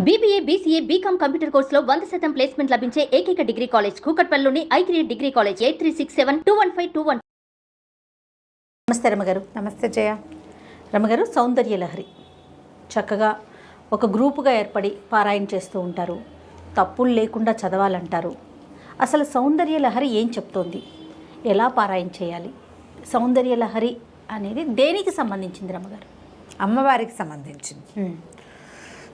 BBA, BCA, BCom computer కోర్సులో 100% placement లభించే ఏకైక డిగ్రీ కాలేజ్ కూకట్పల్లిలోని I3 డిగ్రీ కాలేజ్ 8367215215. నమస్తే రమగారు. నమస్తే జయ. రమగారు, సౌందర్య లహరి చక్కగా ఒక గ్రూపుగా ఏర్పడి పారాయణ చేస్తూ ఉంటారు. తప్పులు లేకుండా చదవాలంటారు. అసలు సౌందర్య లహరి ఏం చెప్తోంది? ఎలా పారాయణ చేయాలి? సౌందర్య లహరి అనేది దేనికి సంబంధించింది రమగారు? అమ్మవారికి సంబంధించింది.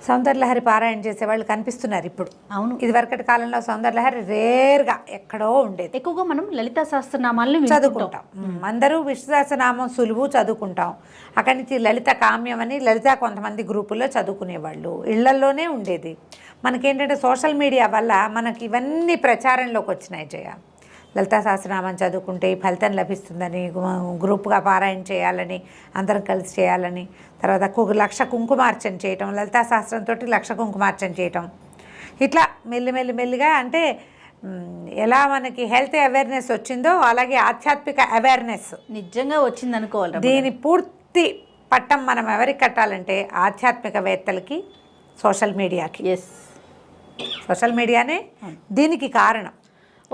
సౌందర్యలహరి పారాయణ చేసేవాళ్ళు కనిపిస్తున్నారు ఇప్పుడు. అవును, ఇదివరకటి కాలంలో సౌందర్యలహరి రేర్గా ఎక్కడో ఉండేది. ఎక్కువగా మనం లలితా సహస్రనామాలను చదువుకుంటాం. అందరూ విష్ణు సహస్రనామం సులువు చదువుకుంటాం. అక్కడి నుంచి లలిత కామ్యం అని లలిత కొంతమంది గ్రూపుల్లో చదువుకునేవాళ్ళు. ఇళ్లల్లోనే ఉండేది. మనకేంటంటే సోషల్ మీడియా వల్ల మనకి ఇవన్నీ ప్రచారంలోకి వచ్చినాయి జయ. లలితా సహస్రనామం చదువుకుంటే ఫలితం లభిస్తుందని, గ్రూప్గా పారాయణ చేయాలని, అందరం కలిసి చేయాలని, తర్వాత 1,00,000 కుంకుమార్చన చేయటం, లలితా సహస్రంతో 1,00,000 కుంకుమార్చన చేయటం, ఇట్లా మెల్లిగా అంటే ఎలా మనకి హెల్త్ అవేర్నెస్ వచ్చిందో అలాగే ఆధ్యాత్మిక అవేర్నెస్ నిజంగా వచ్చింది అనుకోవాలి. దీని పూర్తి పట్టం మనం ఎవరికి కట్టాలంటే ఆధ్యాత్మికవేత్తలకి, సోషల్ మీడియాకి. సోషల్ మీడియానే దీనికి కారణం.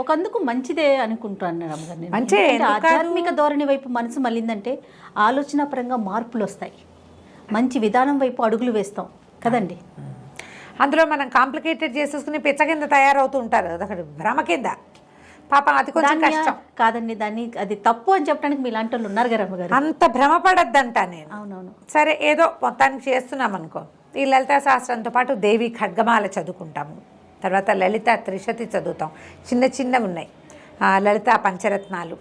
ఒకందుకు మంచిదే అనుకుంటున్నాను రమగారు. మంచి ఆధ్యాత్మిక ధోరణి వైపు మనసు మళ్ళిందంటే ఆలోచన పరంగా మార్పులు వస్తాయి. మంచి విధానం వైపు అడుగులు వేస్తాం కదండి. అందులో మనం కాంప్లికేటెడ్ చేసేసుకుని పిచ్చ కింద తయారవుతూ ఉంటారు. అదొకటి భ్రమ కింద. పాపం అది కొంచెం కష్టం కాదండి. దాన్ని అది తప్పు అని చెప్పడానికి మీ లాంటి వాళ్ళు ఉన్నారు కదా రమగారు. అంత భ్రమపడద్దంట నేను. అవునవును. సరే, ఏదో మొత్తానికి చేస్తున్నాం అనుకో. ఈ లలితా శాస్త్రంతో పాటు దేవి ఖడ్గమాల చదువుకుంటాము. తర్వాత లలిత త్రిశతి చదువుతాం. చిన్నవి ఉన్నాయి. లలితా పంచరత్నాలు,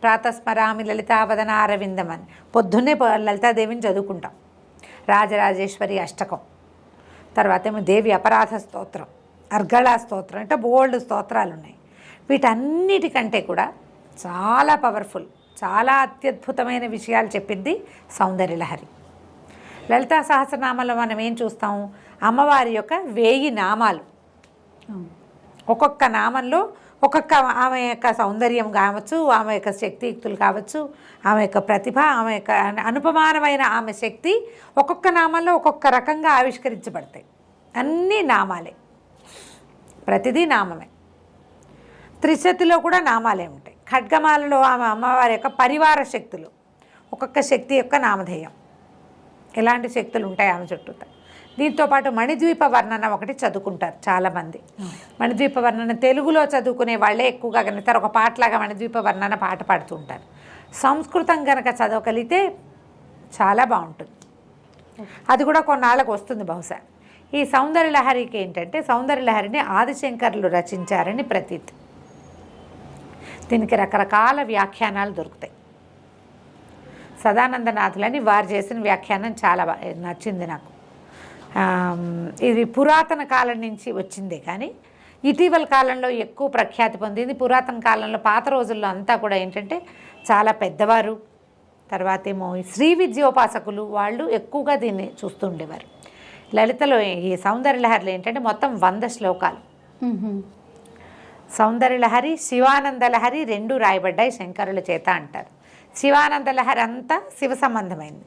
ప్రాతస్మరామి లలితావదన అరవిందం అని పొద్దున్నే లలితాదేవిని చదువుకుంటాం. రాజరాజేశ్వరి అష్టకం, తర్వాత ఏమో దేవి అపరాధ స్తోత్రం, అర్గళా స్తోత్రం, అంటే బోల్డ్ స్తోత్రాలు ఉన్నాయి. వీటన్నిటికంటే కూడా చాలా పవర్ఫుల్, చాలా అత్యద్భుతమైన విషయాలు చెప్పింది సౌందర్యలహరి. లలితా సహస్రనామంలో మనం ఏం చూస్తాం? అమ్మవారి యొక్క 1000 నామాలు. ఒక్కొక్క నామంలో ఒక్కొక్క ఆమె యొక్క సౌందర్యం కావచ్చు, ఆమె యొక్క శక్తియుక్తులు కావచ్చు, ఆమె యొక్క ప్రతిభ, ఆమె యొక్క అనుపమానమైన ఆమె శక్తి ఒక్కొక్క నామంలో ఒక్కొక్క రకంగా ఆవిష్కరించబడతాయి. అన్నీ నామాలే, ప్రతిదీ నామమే. త్రిశతిలో కూడా నామాలే ఉంటాయి. ఖడ్గమాలలో ఆమె అమ్మవారి యొక్క పరివార శక్తులు, ఒక్కొక్క శక్తి యొక్క నామధేయం. ఎలాంటి శక్తులు ఉంటాయి ఆమె చుట్టూత. దీంతోపాటు మణిద్వీప వర్ణన ఒకటి చదువుకుంటారు చాలామంది. మణిద్వీప వర్ణన తెలుగులో చదువుకునే వాళ్ళే ఎక్కువగా కనుతారు. ఒక పాటలాగా మణిద్వీప వర్ణన పాట పాడుతూ ఉంటారు. సంస్కృతం కనుక చదవగలిగితే చాలా బాగుంటుంది. అది కూడా కొన్నాళ్ళకు వస్తుంది బహుశా. ఈ సౌందర్యలహరికి ఏంటంటే, సౌందర్యలహరిని ఆదిశంకరులు రచించారని ప్రతీతి. దీనికి రకరకాల వ్యాఖ్యానాలు దొరుకుతాయి. సదానందనాథులని వారు చేసిన వ్యాఖ్యానం చాలా నచ్చింది నాకు. ఇది పురాతన కాలం నుంచి వచ్చిందే కానీ ఇటీవల కాలంలో ఎక్కువ ప్రఖ్యాతి పొందింది. పురాతన కాలంలో పాత రోజుల్లో అంతా కూడా ఏంటంటే చాలా పెద్దవారు, తర్వాత ఏమో శ్రీ విద్యోపాసకులు వాళ్ళు ఎక్కువగా దీన్ని చూస్తూ ఉండేవారు. లలితలో ఈ సౌందర్యలహరిలో ఏంటంటే మొత్తం 100 శ్లోకాలు. సౌందర్యలహరి, శివానందలహరి 2 రాయబడ్డాయి శంకరుల చేత అంటారు. శివానందలహరి అంతా శివ సంబంధమైంది,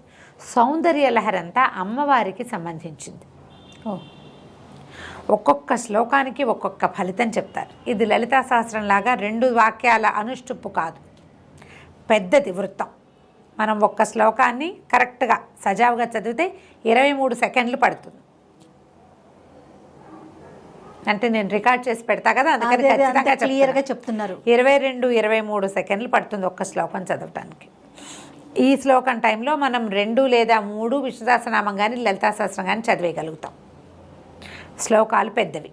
సౌందర్యలహరి అంతా అమ్మవారికి సంబంధించింది. ఒక్కొక్క శ్లోకానికి ఒక్కొక్క ఫలితం చెప్తారు. ఇది లలితా సహస్రంలాగా 2 వాక్యాల అనుష్టుప్పు కాదు, పెద్దది వృత్తం. మనం ఒక్క శ్లోకాన్ని కరెక్ట్గా సజావుగా చదివితే 23 సెకండ్లు పడుతుంది. అంటే నేను రికార్డ్ చేసి పెడతా కదా, అందుకని ఖచ్చితంగా క్లియర్గా చెప్తున్నారు. 22-23 సెకండ్లు పడుతుంది ఒక్క శ్లోకం చదవటానికి. ఈ శ్లోకం టైంలో మనం 2 లేదా 3 విష్ణు సహస్రనామం కానీ లలితా సహస్రం కానీ చదివేయగలుగుతాం. శ్లోకాలు పెద్దవి,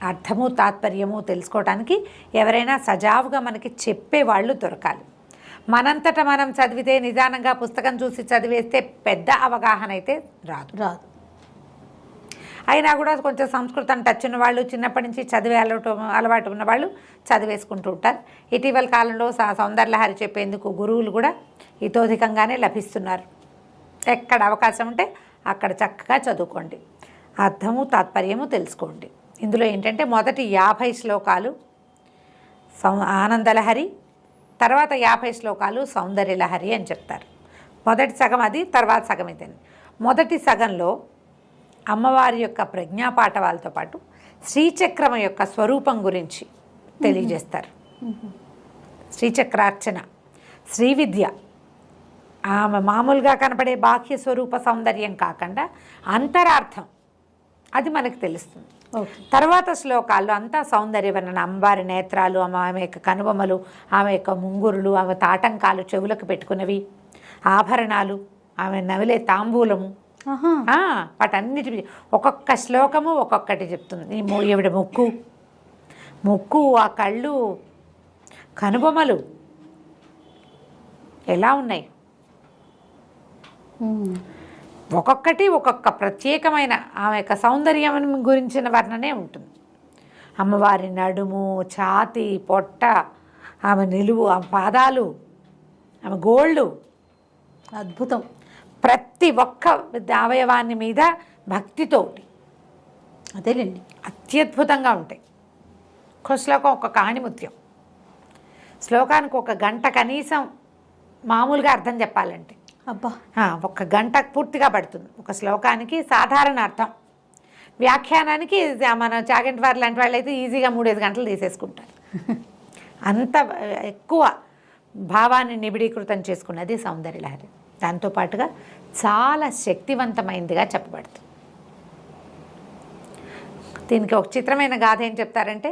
అర్థము తాత్పర్యము తెలుసుకోవడానికి ఎవరైనా సజావుగా మనకి చెప్పేవాళ్ళు దొరకాలి. మనంతట మనం చదివితే, నిదానంగా పుస్తకం చూసి చదివేస్తే పెద్ద అవగాహన అయితే రాదు. అయినా కూడా కొంచెం సంస్కృతం టచ్ ఉన్న వాళ్ళు, చిన్నప్పటి నుంచి చదివే అలవాటు ఉన్న వాళ్ళు చదివేసుకుంటూ ఉంటారు. ఇటీవల కాలంలో సౌందర్యలహరి చెప్పేందుకు గురువులు కూడా ఇతోధికంగానే లభిస్తున్నారు. ఎక్కడ అవకాశం ఉంటే అక్కడ చక్కగా చదువుకోండి, అర్థము తాత్పర్యము తెలుసుకోండి. ఇందులో ఏంటంటే మొదటి 50 శ్లోకాలు ఆనందలహరి, తర్వాత 50 శ్లోకాలు సౌందర్యలహరి అని చెప్తారు. మొదటి సగం అది, తర్వాత సగం ఇదని. మొదటి సగంలో అమ్మవారి యొక్క ప్రజ్ఞాపాఠవాలతో పాటు శ్రీచక్రం యొక్క స్వరూపం గురించి తెలియజేస్తారు. శ్రీచక్రార్చన, శ్రీవిద్య, ఆమె మామూలుగా కనపడే బాహ్య స్వరూప సౌందర్యం కాకుండా అంతరార్థం అది మనకు తెలుస్తుంది. తర్వాత శ్లోకాల్లో అంతా సౌందర్యవర్ణన, అమ్మవారి నేత్రాలు, ఆమె యొక్క కనుబొమ్మలు, ఆమె యొక్క ముంగురులు, ఆమె తాటంకాలు, చెవులకు పెట్టుకున్నవి, ఆభరణాలు, ఆమె నవిలే తాంబూలము, వాటన్నిటి ఒక్కొక్క శ్లోకము ఒక్కొక్కటి చెప్తుంది. ఈవిడ ముక్కు, ఆ కళ్ళు, కనుబొమ్మలు ఎలా ఉన్నాయి, ఒక్కొక్కటి ఒక్కొక్క ప్రత్యేకమైన ఆమె యొక్క సౌందర్యం గురించిన వర్ణనే ఉంటుంది. అమ్మవారి నడుము, ఛాతి, పొట్ట, ఆమె నిలువు, ఆమె పాదాలు, ఆమె గోళ్ళు, అద్భుతం. ప్రతి ఒక్క అవయవాన్ని మీద భక్తితోటి అదేలేండి అత్యద్భుతంగా ఉంటాయి. ఒక్క శ్లోకం ఒక్కొక్క ఆణిముత్యం. శ్లోకానికి 1 గంట కనీసం మామూలుగా అర్థం చెప్పాలంటే అబ్బా 1 గంట పూర్తిగా పడుతుంది ఒక శ్లోకానికి. సాధారణ అర్థం, వ్యాఖ్యానానికి మన చాగంటి వారు లాంటి వాళ్ళు అయితే ఈజీగా 3-5 గంటలు తీసేసుకుంటారు. అంత ఎక్కువ భావాన్ని నిబిడీకృతం చేసుకున్నది సౌందర్యలహరి. దాంతోపాటుగా చాలా శక్తివంతమైనదిగా చెప్పబడుతుంది. దీనికి ఒక చిత్రమైన గాథ ఏం చెప్తారంటే,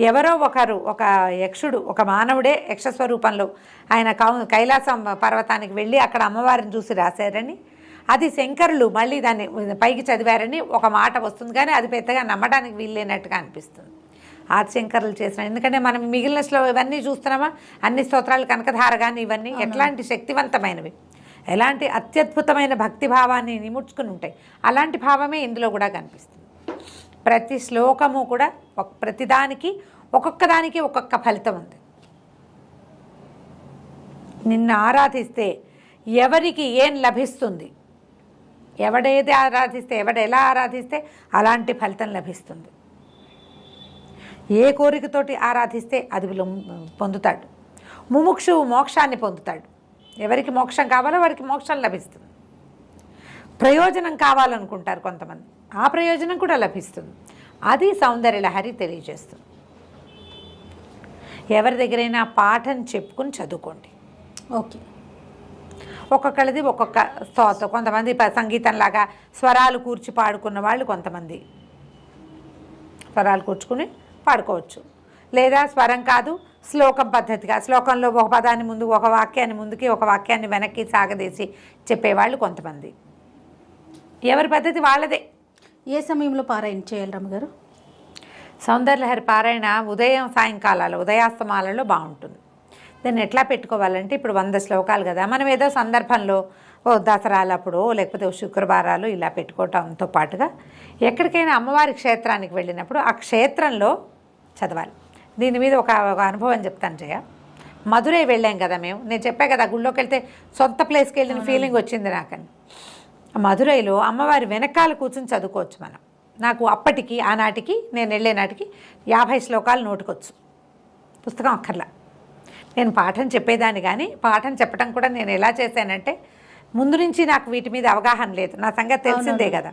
ఎవరో ఒకరు, ఒక యక్షుడు, ఒక మానవుడే యక్షస్వరూపంలో ఆయన కైలాసం పర్వతానికి వెళ్ళి అక్కడ అమ్మవారిని చూసి రాశారని, అది శంకరులు మళ్ళీ దాన్ని పైకి చదివారని ఒక మాట వస్తుంది. కానీ అది పెద్దగా నమ్మడానికి వీల్లేనట్టుగా అనిపిస్తుంది. ఆదిశంకరులు చేసిన, ఎందుకంటే మనం మిగిలిన ఇవన్నీ చూస్తున్నామా, అన్ని స్తోత్రాలు, కనకధార కానీ ఇవన్నీ ఎట్లాంటి శక్తివంతమైనవి, ఎలాంటి అత్యద్భుతమైన భక్తి భావాన్ని నిముడ్చుకుని ఉంటాయి. అలాంటి భావమే ఇందులో కూడా కనిపిస్తుంది. ప్రతి శ్లోకము కూడా ప్రతిదానికి ఒక్కొక్కదానికి ఒక్కొక్క ఫలితం ఉంది. నిన్ను ఆరాధిస్తే ఎవరికి ఏం లభిస్తుంది, ఎవడేది ఆరాధిస్తే, ఎవడెలా ఆరాధిస్తే అలాంటి ఫలితం లభిస్తుంది. ఏ కోరికతోటి ఆరాధిస్తే అది పొందుతాడు. ముముక్షువు మోక్షాన్ని పొందుతాడు. ఎవరికి మోక్షం కావాలో వారికి మోక్షం లభిస్తుంది. ప్రయోజనం కావాలనుకుంటారు కొంతమంది, ఆ ప్రయోజనం కూడా లభిస్తుంది. అది సౌందర్యలహరి తెలియజేస్తుంది. ఎవరి దగ్గరైనా పాఠం చెప్పుకుని చదువుకోండి. ఓకే, ఒక్కొక్కరిది ఒక్కొక్క స్తోత్రం. కొంతమంది సంగీతంలాగా స్వరాలు కూర్చి పాడుకున్న వాళ్ళు కొంతమంది స్వరాలు కూర్చుకుని పాడుకోవచ్చు. లేదా స్వరం కాదు, శ్లోకం పద్ధతిగా, శ్లోకంలో ఒక పదాన్ని ముందు, ఒక వాక్యాన్ని ముందుకి, ఒక వాక్యాన్ని వెనక్కి సాగదీసి చెప్పేవాళ్ళు కొంతమంది. ఎవరి పద్ధతి వాళ్ళదే. ఏ సమయంలో పారాయణ చేయాలి రమ్మగారు? సౌందర్యలహరి పారాయణ ఉదయం సాయంకాలాలు, ఉదయాస్తమాలలో బాగుంటుంది. దాన్ని ఎట్లా పెట్టుకోవాలంటే, ఇప్పుడు 100 శ్లోకాలు కదా, మనం ఏదో సందర్భంలో దసరాలప్పుడు లేకపోతే శుక్రవారాలు ఇలా పెట్టుకోవటంతో పాటుగా ఎక్కడికైనా అమ్మవారి క్షేత్రానికి వెళ్ళినప్పుడు ఆ క్షేత్రంలో చదవాలి. దీని మీద ఒక అనుభవం చెప్తాను జయ. మధురై వెళ్ళాం కదా మేము, నేను చెప్పా కదా గుళ్ళోకి వెళ్తే సొంత ప్లేస్కి వెళ్ళిన ఫీలింగ్ వచ్చింది నాకని. మధురైలో అమ్మవారి వెనకాల కూర్చొని చదువుకోవచ్చు మనం. నాకు అప్పటికి, ఆనాటికి, నేను వెళ్ళే నాటికి 50 శ్లోకాలు నోటుకొచ్చు, పుస్తకం అక్కర్లా. నేను పాఠం చెప్పేదాన్ని, కానీ పాఠం చెప్పడం కూడా నేను ఎలా చేశానంటే, ముందు నుంచి నాకు వీటి మీద అవగాహన లేదు, నా సంగతి తెలిసిందే కదా.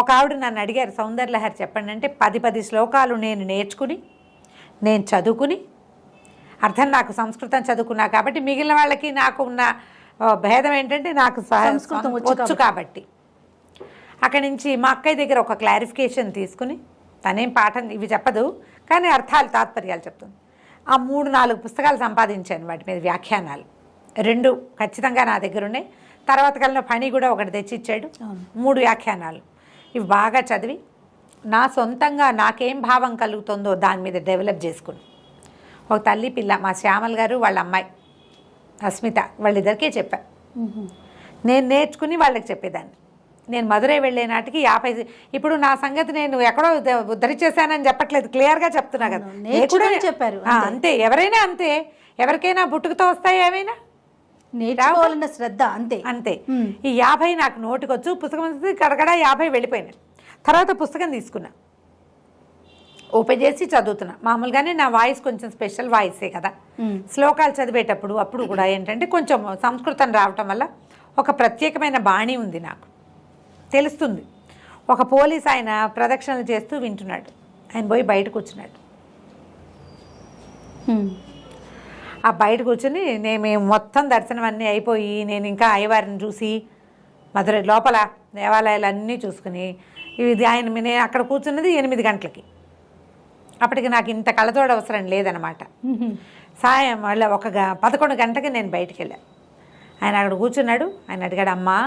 ఒక ఆవిడ నన్ను అడిగారు, సౌందర్యలహరి చెప్పండి అంటే 10 శ్లోకాలు నేను నేర్చుకుని, నేను చదువుకుని, అర్థం నాకు సంస్కృతం చదువుకున్నా కాబట్టి, మిగిలిన వాళ్ళకి నాకు ఉన్న భేదం ఏంటంటే నాకు సంస్కృతం వచ్చు కాబట్టి, అక్కడి నుంచి మా అక్కయ్య దగ్గర ఒక క్లారిఫికేషన్ తీసుకుని, తనేం పాఠం ఇవి చెప్పదు కానీ అర్థాలు, తాత్పర్యాలు చెప్తుంది. ఆ 3-4 పుస్తకాలు సంపాదించాను, వాటి మీద వ్యాఖ్యానాలు 2 ఖచ్చితంగా నా దగ్గర ఉన్నాయి. తర్వాత కాలంలో పని కూడా ఒకటి తెచ్చిచ్చాడు, 3 వ్యాఖ్యానాలు. ఇవి బాగా చదివి నా సొంతంగా నాకేం భావం కలుగుతుందో దాని మీద డెవలప్ చేసుకుని, ఒక తల్లి పిల్ల, మా శ్యామల్ గారు వాళ్ళ అమ్మాయి అస్మిత, వాళ్ళిద్దరికీ చెప్పా. నేను నేర్చుకుని వాళ్ళకి చెప్పేదాన్ని. నేను మధురై వెళ్ళే నాటికి 50, ఇప్పుడు నా సంగతి నేను ఎక్కడో ఉద్ధరించేశానని చెప్పట్లేదు, క్లియర్గా చెప్తున్నా కదా, చెప్పారు అంతే. ఎవరైనా అంతే, ఎవరికైనా బుట్టుకుతో వస్తాయి, ఏమైనా నేర్చుకోవాలన్న శ్రద్ధ అంతే అంతే. ఈ 50 నాకు నోటికొచ్చు, పుస్తకం కడగడా 50 వెళ్ళిపోయినాయి. తర్వాత పుస్తకం తీసుకున్నా, ఓపెన్ చేసి చదువుతున్నా. మామూలుగానే నా వాయిస్ కొంచెం స్పెషల్ వాయిసే కదా, శ్లోకాలు చదివేటప్పుడు అప్పుడు కూడా ఏంటంటే కొంచెం సంస్కృతం రావటం వల్ల ఒక ప్రత్యేకమైన బాణి ఉంది, నాకు తెలుస్తుంది. ఒక పోలీస్ ఆయన ప్రదక్షిణలు చేస్తూ వింటున్నాడు. ఆయన పోయి బయట కూర్చున్నాడు. ఆ బయట కూర్చుని మేము మొత్తం దర్శనం అన్నీ అయిపోయి నేను ఇంకా అయ్యవారిని చూసి మధురై లోపల దేవాలయాలు అన్నీ చూసుకుని ఇది నేను అక్కడ కూర్చున్నది 8 గంటలకి. అప్పటికి నాకు ఇంత కళ్ళతోడు అవసరం లేదనమాట. సాయం మళ్ళీ 11 గంటకి నేను బయటికి వెళ్ళాను. ఆయన అక్కడ కూర్చున్నాడు. ఆయన అడిగాడు, అమ్మా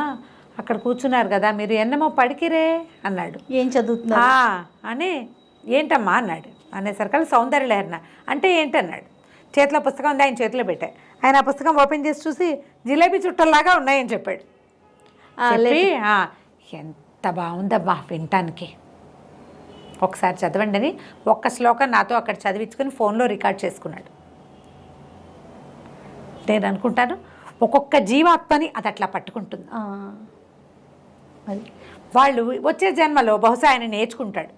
అక్కడ కూర్చున్నారు కదా మీరు ఎన్నమో పడికిరే అన్నాడు. ఏం చదువుతున్నా అని ఏంటమ్మా అన్నాడు. అనేసరికల్ సౌందర్యలహరి అంటే ఏంటన్నాడు. చేతిలో పుస్తకం ఉంది, ఆయన చేతిలో పెట్టా. ఆయన ఆ పుస్తకం ఓపెన్ చేసి చూసి జిలేబీ చుట్టల్లాగా ఉన్నాయని చెప్పాడు. చెప్పి ఎంత బాగుందమ్మా వినటానికి, ఒకసారి చదవండి అని ఒక్క శ్లోకం నాతో అక్కడ చదివించుకొని ఫోన్లో రికార్డ్ చేసుకున్నాడు. నేను అనుకుంటాను ఒక్కొక్క జీవాత్మని అది అట్లా పట్టుకుంటుంది. అది వాళ్ళు వచ్చే జన్మలో బహుశా ఆయన నేర్చుకుంటాడు.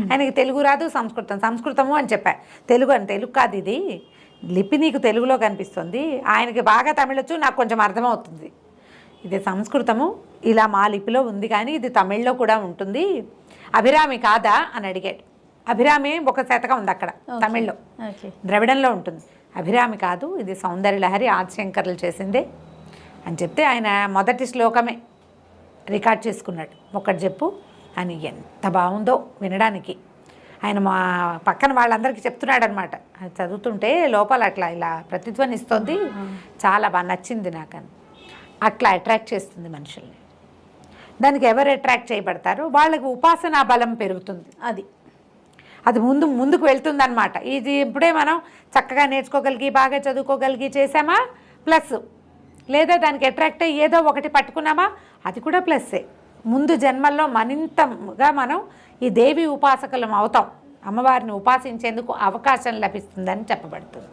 ఆయనకి తెలుగు రాదు, సంస్కృతము అని చెప్పా. తెలుగు కాదు, ఇది లిపి నీకు తెలుగులో కనిపిస్తుంది, ఆయనకి బాగా తమిళొచ్చు, నాకు కొంచెం అర్థమవుతుంది. ఇది సంస్కృతము ఇలా మా లిపిలో ఉంది కానీ ఇది తమిళ్లో కూడా ఉంటుంది, అభిరామి కాదా అని అడిగాడు. అభిరామి ఒక శతకం ఉంది అక్కడ తమిళ్లో, ద్రవిడంలో ఉంటుంది. అభిరామి కాదు, ఇది సౌందర్యలహరి ఆదిశంకర్లు చేసిందే అని చెప్తే ఆయన మొదటి శ్లోకమే రికార్డ్ చేసుకున్నాడు. ఒకటి చెప్పు అని. ఎంత బాగుందో వినడానికి. ఆయన మా పక్కన వాళ్ళందరికీ చెప్తున్నాడు అనమాట. అది చదువుతుంటే లోపల అట్లా ఇలా ప్రతిధ్వనిస్తుంది, చాలా బాగా నచ్చింది నాకని. అట్లా అట్రాక్ట్ చేస్తుంది మనుషుల్ని. దానికి ఎవరు అట్రాక్ట్ చేయబడతారో వాళ్ళకి ఉపాసనా బలం పెరుగుతుంది. అది ముందుకు వెళ్తుంది అనమాట. ఇది ఇప్పుడే మనం చక్కగా నేర్చుకోగలిగి బాగా చదువుకోగలిగి చేసామా ప్లస్, లేదా దానికి అట్రాక్ట్ అయ్యి ఏదో ఒకటి పట్టుకున్నామా అది కూడా ప్లస్సే. ముందు జన్మల్లో మరింతగా మనం ఈ దేవి ఉపాసకులం అవుతాం, అమ్మవారిని ఉపాసించేందుకు అవకాశం లభిస్తుందని చెప్పబడుతుంది.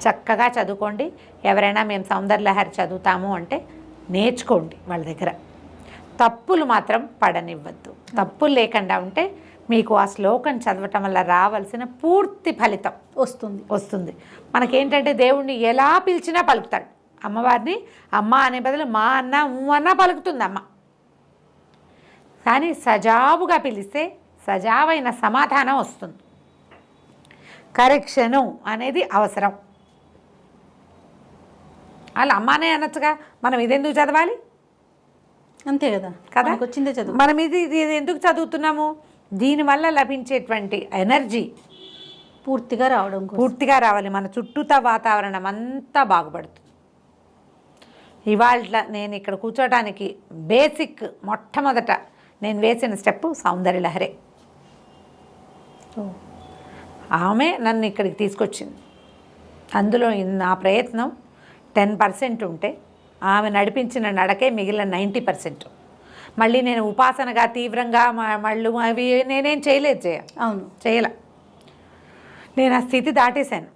చక్కగా చదువుకోండి. ఎవరైనా మేము సౌందర్యలహరి చదువుతాము అంటే నేర్చుకోండి వాళ్ళ దగ్గర. తప్పులు మాత్రం పడనివ్వద్దు. తప్పులు లేకుండా ఉంటే మీకు ఆ శ్లోకం చదవటం వల్ల రావాల్సిన పూర్తి ఫలితం వస్తుంది. మనకేంటంటే దేవుణ్ణి ఎలా పిలిచినా పలుకుతాడు. అమ్మవారిని అమ్మ అనే బదులు మా అన్న అన్నా పలుకుతుంది అమ్మ. కానీ సజావుగా పిలిస్తే సజావైన సమాధానం వస్తుంది. కరెక్షను అనేది అవసరం. వాళ్ళు అమ్మానే అనొచ్చుగా, మనం ఇదెందుకు చదవాలి? అంతే కదా, వచ్చిందే చదువు. మనం ఇది ఎందుకు చదువుతున్నాము? దీనివల్ల లభించేటువంటి ఎనర్జీ పూర్తిగా రావాలి. మన చుట్టూతా వాతావరణం అంతా బాగుపడుతుంది. ఇవాళ నేను ఇక్కడ కూర్చోడానికి బేసిక్ మొట్టమొదట నేను వేసిన స్టెప్ సౌందర్యలహరే. ఆమె నన్ను ఇక్కడికి తీసుకొచ్చింది. అందులో నా ప్రయత్నం 10% ఉంటే ఆమె నడిపించిన నడకే మిగిలిన 90%. మళ్ళీ నేను ఉపాసనగా తీవ్రంగా మళ్ళీ అవి నేనేం చేయలేదు. చేయలే. నేను ఆ స్థితి దాటేశాను.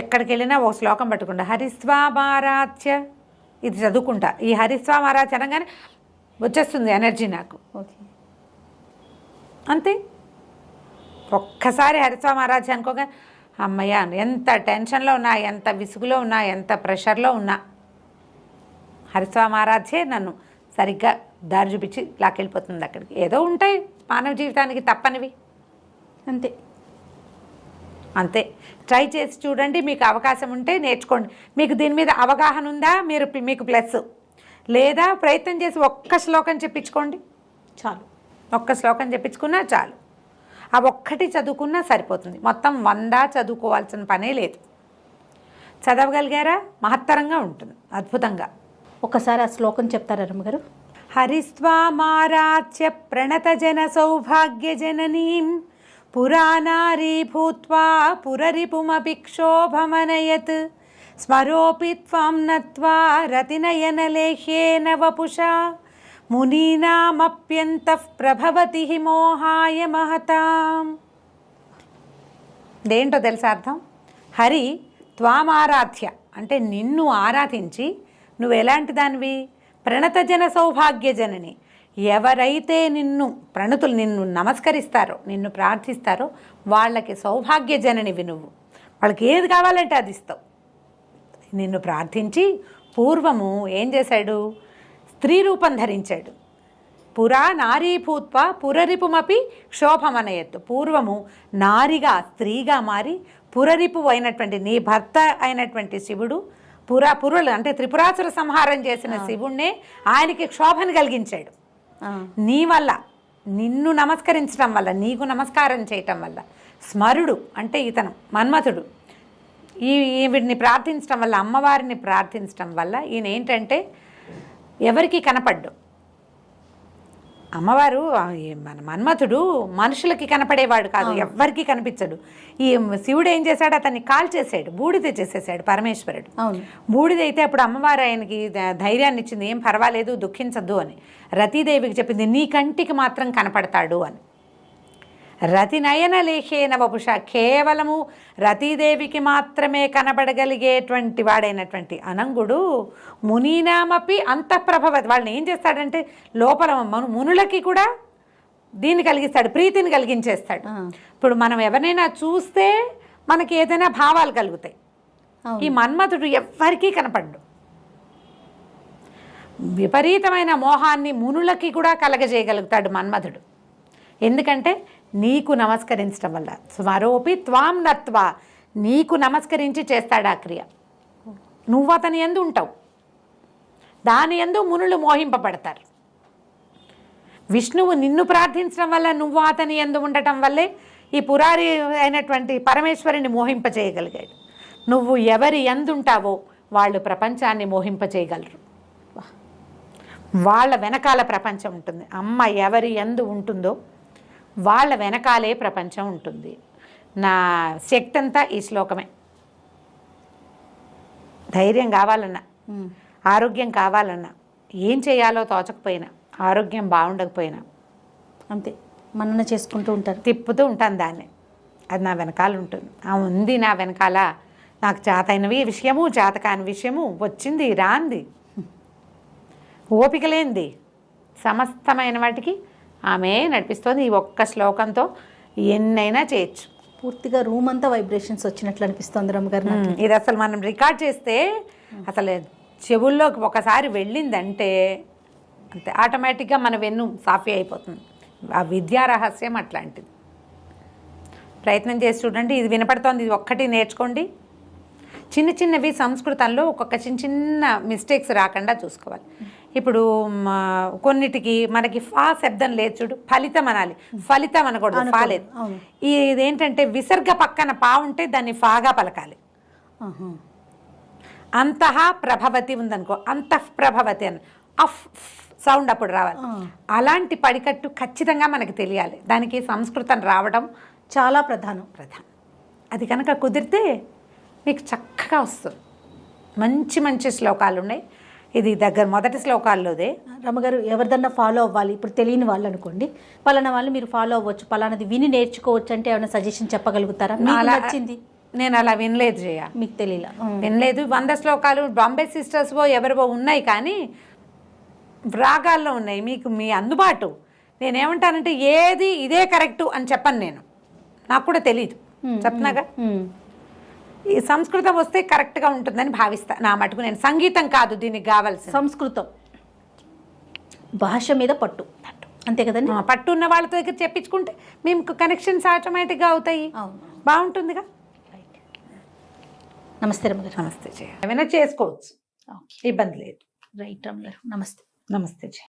ఎక్కడికి వెళ్ళినా ఒక శ్లోకం పట్టుకుంటా, హరిస్వామారాధ్య ఇది చదువుకుంటా. ఈ హరిస్వామారాధ్య అనగానే వచ్చేస్తుంది ఎనర్జీ నాకు. అంతే. ఒక్కసారి హరిస్వామారాధ్య అనుకోగా అమ్మయ్య, ఎంత టెన్షన్లో ఉన్నా, ఎంత విసుగులో ఉన్నా, ఎంత ప్రెషర్లో ఉన్నా హరిస్వామారాధ్యే నన్ను సరిగ్గా దారి చూపించి లాకెళ్ళిపోతుంది అక్కడికి. ఏదో ఉంటాయి మానవ జీవితానికి తప్పనివి. అంతే. ట్రై చేసి చూడండి. మీకు అవకాశం ఉంటే నేర్చుకోండి. మీకు దీని మీద అవగాహన ఉందా మీకు ప్లస్, లేదా ప్రయత్నం చేసి ఒక్క శ్లోకం చెప్పించుకోండి చాలు. ఒక్క శ్లోకం చెప్పించుకున్నా చాలు. ఆ ఒక్కటి చదువుకున్నా సరిపోతుంది. మొత్తం 100 చదువుకోవాల్సిన పనే లేదు. చదవగలిగారా మహత్తరంగా ఉంటుంది, అద్భుతంగా. ఒకసారి ఆ శ్లోకం చెప్తారా రమ్మగారు? హరిస్వామారాధ్య ప్రణత జన సౌభాగ్య జననీం పురానారీ భూత్వా పురరిపుమపి క్షోభమనయత్ స్మరోపి త్వాం నత్వా రతినయనలేహ్యేన వపుషా మునీనామప్యంతః ప్రభవతి మోహాయ మహతాం. దేంటో తెలుసా అర్థం? హరి త్వామారాధ్య అంటే నిన్ను ఆరాధించి నువ్వు ఎలాంటి దానివి? ప్రణతజన సౌభాగ్య జనని. ఎవరైతే నిన్ను నమస్కరిస్తారో, నిన్ను ప్రార్థిస్తారో వాళ్ళకి సౌభాగ్య జననివి నువ్వు. వాళ్ళకి ఏది కావాలంటే అది ఇస్తావు. నిన్ను ప్రార్థించి పూర్వము ఏం చేశాడు? స్త్రీ రూపం ధరించాడు. పురా నారీ భూత్వ పురరిపుమపి క్షోభమనయత్తు. పూర్వము నారిగా స్త్రీగా మారి పురరిపు అయినటువంటి నీ భర్త అయినటువంటి శివుడు పురులు అంటే త్రిపురాసుర సంహారం చేసిన శివుణ్ణే ఆయనకి క్షోభను కలిగించాడు. నీ వల్ల, నిన్ను నమస్కరించడం వల్ల, నీకు నమస్కారం చేయటం వల్ల, స్మరుడు అంటే ఇతను మన్మథుడు వీడిని ప్రార్థించడం వల్ల, అమ్మవారిని ప్రార్థించడం వల్ల ఈయన ఏంటంటే ఎవరికి కనపడ్డు. అమ్మవారు మన మన్మథుడు మనుషులకి కనపడేవాడు కాదు, ఎవ్వరికి కనిపించడు. ఈ శివుడు ఏం చేశాడు, అతన్ని కాల్చేసాడు, బూడిద చేసేసాడు పరమేశ్వరుడు. బూడిదైతే అప్పుడు అమ్మవారు ఆయనకి ధైర్యాన్ని ఇచ్చింది, ఏం పర్వాలేదు దుఃఖించద్దు అని. రతీదేవికి చెప్పింది, నీ కంటికి మాత్రం కనపడతాడు అని. రతి నయన లేఖేన వపుష, కేవలము రతీదేవికి మాత్రమే కనబడగలిగేటువంటి వాడైనటువంటి అనంగుడు మునీనామపి అంతఃప్రభవతి. వాళ్ళని ఏం చేస్తాడంటే లోపల మునులకి కూడా దీన్ని కలిగిస్తాడు, ప్రీతిని కలిగించేస్తాడు. ఇప్పుడు మనం ఎవరినైనా చూస్తే మనకి ఏదైనా భావాలు కలుగుతాయి. ఈ మన్మథుడు ఎవ్వరికీ కనపడ్డు. విపరీతమైన మోహాన్ని మునులకి కూడా కలగజేయగలుగుతాడు మన్మథుడు. ఎందుకంటే నీకు నమస్కరించడం వల్ల. స్వరూపి త్వాం నత్వా, నీకు నమస్కరించి చేస్తాడు ఆ క్రియ. నువ్వు అతని యందు ఉంటావు, దాని యందు మునులు మోహింపబడతారు. విష్ణువు నిన్ను ప్రార్థించడం వల్ల, నువ్వు అతని యందు ఉండటం వల్లే ఈ పురారి అయినటువంటి పరమేశ్వరుని మోహింపచేయగలిగాడు. నువ్వు ఎవరి యందు ఉంటావో వాళ్ళు ప్రపంచాన్ని మోహింపచేయగలరు. వాళ్ళ వెనకాల ప్రపంచం ఉంటుంది. అమ్మ ఎవరి యందు ఉంటుందో వాళ్ళ వెనకాలే ప్రపంచం ఉంటుంది. నా శక్తి అంతా ఈ శ్లోకమే. ధైర్యం కావాలన్నా, ఆరోగ్యం కావాలన్నా, ఏం చేయాలో తోచకపోయినా, ఆరోగ్యం బాగుండకపోయినా అంతే మనన చేసుకుంటూ ఉంటారు, తిప్పుతూ ఉంటాను దాన్ని. అది నా వెనకాల ఉంటుంది. ఉంది నా వెనకాల. నాకు చేతైనవి విషయము, చేతకాని విషయము, వచ్చింది రాంది, ఓపిక లేనిది, సమస్తమైన వాటికి ఆమె నడిపిస్తుంది. ఈ ఒక్క శ్లోకంతో ఎన్నైనా చేయొచ్చు. పూర్తిగా రూమ్ అంతా వైబ్రేషన్స్ వచ్చినట్లు అనిపిస్తుంది రమ్మగారు. ఇది అసలు మనం రికార్డ్ చేస్తే అసలు చెవుల్లోకి ఒకసారి వెళ్ళిందంటే అంతే, ఆటోమేటిక్గా మన వెన్ను సాఫీ అయిపోతుంది. ఆ విద్యా రహస్యం అట్లాంటిది. ప్రయత్నం చేసి చూడండి. ఇది వినపడుతోంది, ఇది ఒక్కటి నేర్చుకోండి. చిన్న చిన్నవి సంస్కృతంలో ఒక్కొక్క చిన్న చిన్న మిస్టేక్స్ రాకుండా చూసుకోవాలి. ఇప్పుడు కొన్నిటికి మనకి ఫా శబ్దం లేదు చూడు, ఫలితం అనాలి, ఫలితం అనకూడదు, ఫా లేదు. ఇదేంటంటే విసర్గ పక్కన పా ఉంటే దాన్ని ఫాగా పలకాలి. అంతః ప్రభవతి ఉందనుకో, అంతః ప్రభవతి అని అఫ్ సౌండ్ అప్పుడు రావాలి. అలాంటి పడికట్టు ఖచ్చితంగా మనకి తెలియాలి. దానికి సంస్కృతం రావడం చాలా ప్రధానం. అది కనుక కుదిరితే మీకు చక్కగా వస్తుంది. మంచి మంచి శ్లోకాలు ఉన్నాయి. ఇది మొదటి శ్లోకాల్లోదే. రమ్మగారు ఎవరిదన్నా ఫాలో అవ్వాలి, ఇప్పుడు తెలియని వాళ్ళు అనుకోండి, పలానా వాళ్ళు మీరు ఫాలో అవ్వచ్చు, పలానాది విని నేర్చుకోవచ్చు అంటే ఏమైనా సజెషన్ చెప్పగలుగుతారా? నచ్చింది నేను అలా వినలేదు జయ, మీకు తెలియలా, వినలేదు. 100 శ్లోకాలు బాంబే సిస్టర్స్వో ఎవరివో ఉన్నాయి, కానీ రాగాల్లో ఉన్నాయి. మీకు మీ అందుబాటు. నేనేమంటానంటే ఏది ఇదే కరెక్టు అని చెప్పను నేను, నాకు కూడా తెలీదు, చెప్తున్నాగా. ఈ సంస్కృతం వస్తే కరెక్ట్గా ఉంటుందని భావిస్తా. నా మటుకు నేను సంగీతం కాదు దీనికి కావాల్సి, సంస్కృతం భాష మీద పట్టు అంతే కదండి. పట్టు ఉన్న వాళ్ళ దగ్గర చెప్పించుకుంటే మేము కనెక్షన్స్ ఆటోమేటిక్గా అవుతాయి. బాగుంటుందిగా. నమస్తే రమ్మగారు. నమస్తే జయ. ఏమైనా చేసుకోవచ్చు, ఇబ్బంది లేదు. రైట్ రమ్మగారు. నమస్తే. నమస్తే జయ.